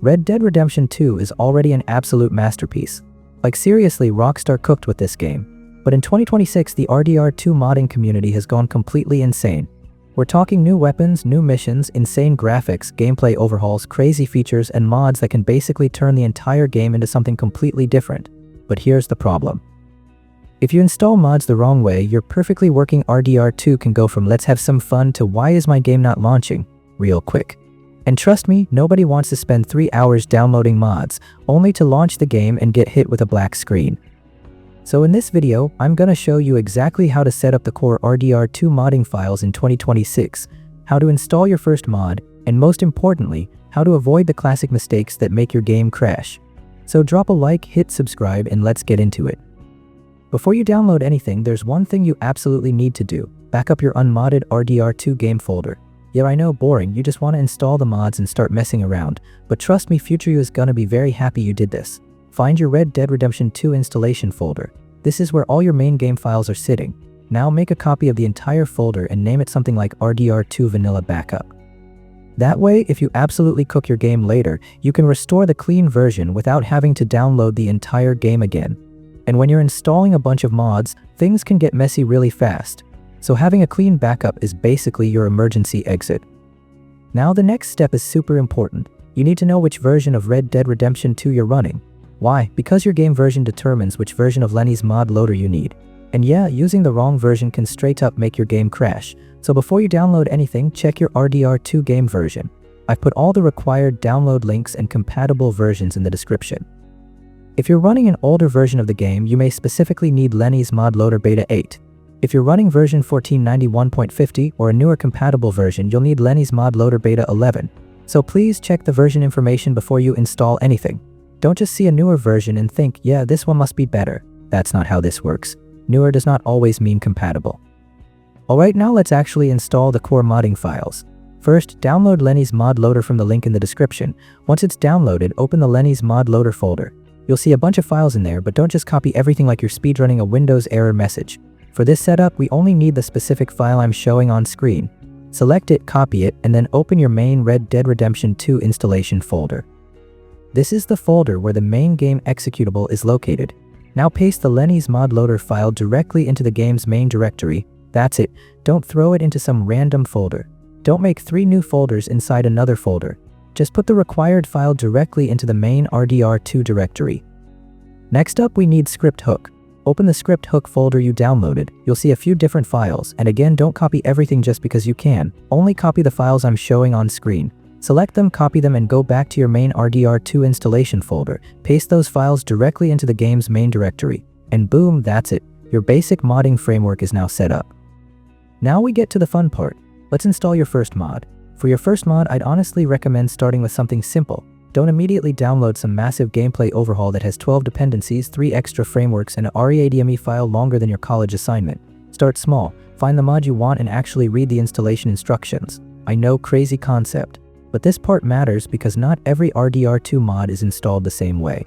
Red Dead Redemption 2 is already an absolute masterpiece. Like seriously, Rockstar cooked with this game. But in 2026, the RDR2 modding community has gone completely insane. We're talking new weapons, new missions, insane graphics, gameplay overhauls, crazy features, and mods that can basically turn the entire game into something completely different. But here's the problem. If you install mods the wrong way, your perfectly working RDR2 can go from let's have some fun to why is my game not launching real quick. And trust me, nobody wants to spend 3 hours downloading mods, only to launch the game and get hit with a black screen. So in this video, I'm gonna show you exactly how to set up the core RDR2 modding files in 2026, how to install your first mod, and most importantly, how to avoid the classic mistakes that make your game crash. So drop a like, hit subscribe, and let's get into it. Before you download anything, there's one thing you absolutely need to do. Back up your unmodded RDR2 game folder. Yeah, I know, boring, you just want to install the mods and start messing around, but trust me, future you is gonna be very happy you did this. Find your Red Dead Redemption 2 installation folder. This is where all your main game files are sitting. Now make a copy of the entire folder and name it something like RDR2 Vanilla Backup. That way, if you absolutely cook your game later, you can restore the clean version without having to download the entire game again. And when you're installing a bunch of mods, things can get messy really fast. So having a clean backup is basically your emergency exit. Now the next step is super important. You need to know which version of Red Dead Redemption 2 you're running. Why? Because your game version determines which version of Lenny's mod loader you need. And yeah, using the wrong version can straight up make your game crash. So before you download anything, check your RDR2 game version. I've put all the required download links and compatible versions in the description. If you're running an older version of the game, you may specifically need Lenny's mod loader Beta 8. If you're running version 1491.50 or a newer compatible version, you'll need Lenny's mod loader Beta 11. So please check the version information before you install anything. Don't just see a newer version and think, yeah, this one must be better. That's not how this works. Newer does not always mean compatible. Alright, now let's actually install the core modding files. First, download Lenny's mod loader from the link in the description. Once it's downloaded, open the Lenny's mod loader folder. You'll see a bunch of files in there, but don't just copy everything like you're speedrunning a Windows error message. For this setup, we only need the specific file I'm showing on screen. Select it, copy it, and then open your main Red Dead Redemption 2 installation folder. This is the folder where the main game executable is located. Now paste the Lenny's mod loader file directly into the game's main directory. That's it. Don't throw it into some random folder. Don't make 3 new folders inside another folder. Just put the required file directly into the main RDR2 directory. Next up, we need script hook. Open the script hook folder you downloaded. You'll see a few different files, and again, don't copy everything just because you can. Only copy the files I'm showing on screen. Select them, copy them, and go back to your main RDR2 installation folder. Paste those files directly into the game's main directory. And boom, that's it. Your basic modding framework is now set up. Now we get to the fun part. Let's install your first mod. For your first mod, I'd honestly recommend starting with something simple. Don't immediately download some massive gameplay overhaul that has 12 dependencies, 3 extra frameworks, and an README file longer than your college assignment. Start small, find the mod you want, and actually read the installation instructions. I know, crazy concept. But this part matters because not every RDR2 mod is installed the same way.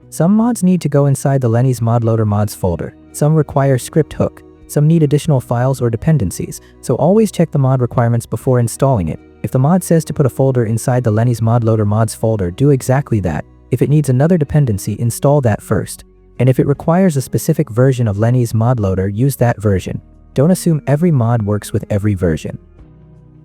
Some mods need to go inside the Lenny's mod loader mods folder. Some require script hook. Some need additional files or dependencies, so always check the mod requirements before installing it. If the mod says to put a folder inside the Lenny's mod loader mods folder, do exactly that. If it needs another dependency, install that first. And if it requires a specific version of Lenny's mod loader, use that version. Don't assume every mod works with every version.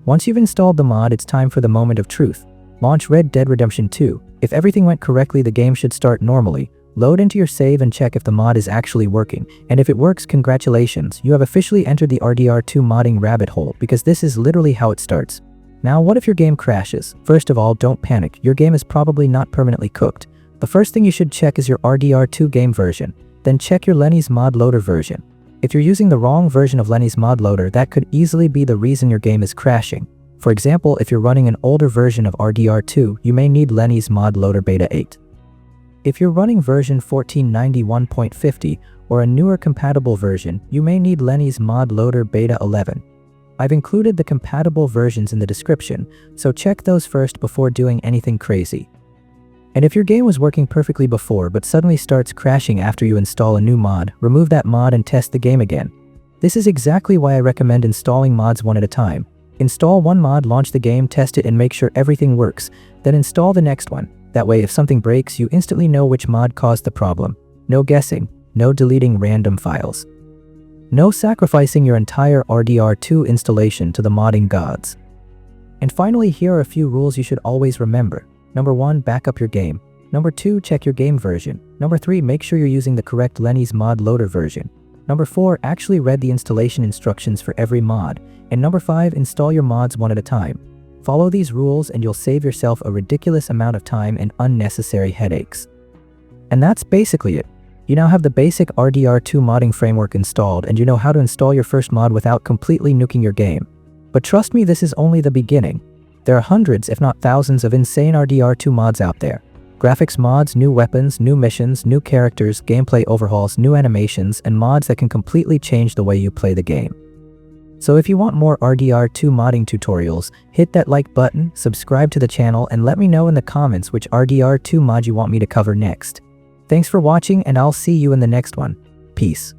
Once you've installed the mod, it's time for the moment of truth. Launch Red Dead Redemption 2. If everything went correctly, the game should start normally. Load into your save and check if the mod is actually working. And if it works, congratulations, you have officially entered the RDR2 modding rabbit hole, because this is literally how it starts. Now, what if your game crashes? First of all, don't panic. Your game is probably not permanently cooked. The first thing you should check is your RDR2 game version. Then check your Lenny's mod loader version. If you're using the wrong version of Lenny's mod loader, that could easily be the reason your game is crashing. For example, if you're running an older version of RDR2, you may need Lenny's mod loader Beta 8. If you're running version 1491.50 or a newer compatible version, you may need Lenny's mod loader Beta 11. I've included the compatible versions in the description, so check those first before doing anything crazy. And if your game was working perfectly before but suddenly starts crashing after you install a new mod, remove that mod and test the game again. This is exactly why I recommend installing mods one at a time. Install one mod, launch the game, test it, and make sure everything works. Then install the next one. That way, if something breaks, you instantly know which mod caused the problem. No guessing, no deleting random files. No sacrificing your entire RDR2 installation to the modding gods. And finally, here are a few rules you should always remember. Number 1, back up your game. Number 2, check your game version. Number 3, make sure you're using the correct Lenny's mod loader version. Number 4, actually read the installation instructions for every mod. And number 5, install your mods one at a time. Follow these rules and you'll save yourself a ridiculous amount of time and unnecessary headaches. And that's basically it. You now have the basic RDR2 modding framework installed, and you know how to install your first mod without completely nuking your game. But trust me, this is only the beginning. There are hundreds, if not thousands, of insane RDR2 mods out there. Graphics mods, new weapons, new missions, new characters, gameplay overhauls, new animations, and mods that can completely change the way you play the game. So if you want more RDR2 modding tutorials, hit that like button, subscribe to the channel, and let me know in the comments which RDR2 mod you want me to cover next. Thanks for watching, and I'll see you in the next one. Peace.